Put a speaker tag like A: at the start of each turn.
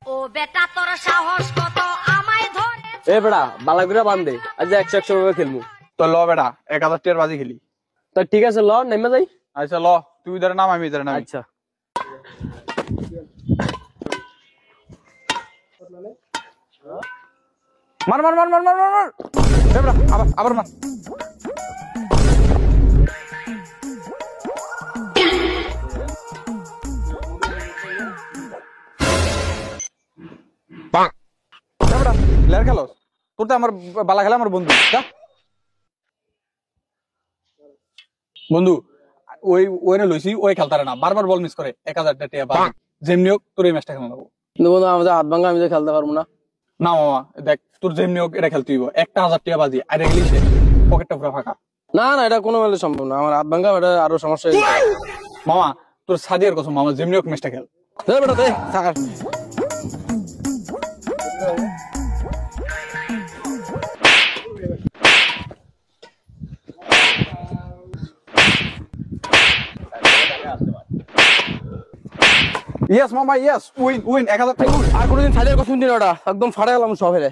A: ও বেটা তোর সাহস কত আমায় ধরে
B: এ বেড়া বালা করে বান্ধে আজ 100 ভাবে খেলবো।
C: তো ল বেটা 1000 টিয়ার বাজি খেলি।
B: তো ঠিক আছে ল নেমে যাই।
C: আচ্ছা ল, তুই ধরে নাম আমি ধরে নাম।
B: আচ্ছা
C: মার মার মার মার মার মার মার এ বেটা আবার আবার মার। এ বেটা লেয়ার খেলো, তোর তো আমার বালা খেলা আমার বন্ধু যা। বন্ধু ওই ওই না লইছি, ওই খেলতারে না, বারবার বল মিস করে 1000 টাকা বাজি। যেমনি হোক তোর এই ম্যাচটা খেলা নেবো।
B: কিন্তু বন্ধু আমাদের হাত ভাঙা, আমি তো খেলতে পারবো না।
C: না মামা দেখ, তোর যেমনি হোক এটা খেলতে হইব। 1000 টাকা বাজি আরে গেলি শেষ, পকেটটা পুরো ফাঁকা।
B: না না এটা কোনো মেলে সম্ভব না, আমার হাত ভাঙা, এটা আরো সমস্যা হয়ে যাবে।
C: মামা তোর সাদিয়ার কথা, মামা যেমনি হোক ম্যাচটা খেল।
B: দে বেটা দে থাক।
C: ইয়েস মামা ইয়েস, উইন উইন 1000 টাকা।
B: আর কোনোদিন ছাড়িয়ে কথা শুনছি না, ওটা একদম ফাড়ে গেলাম সব হেরে।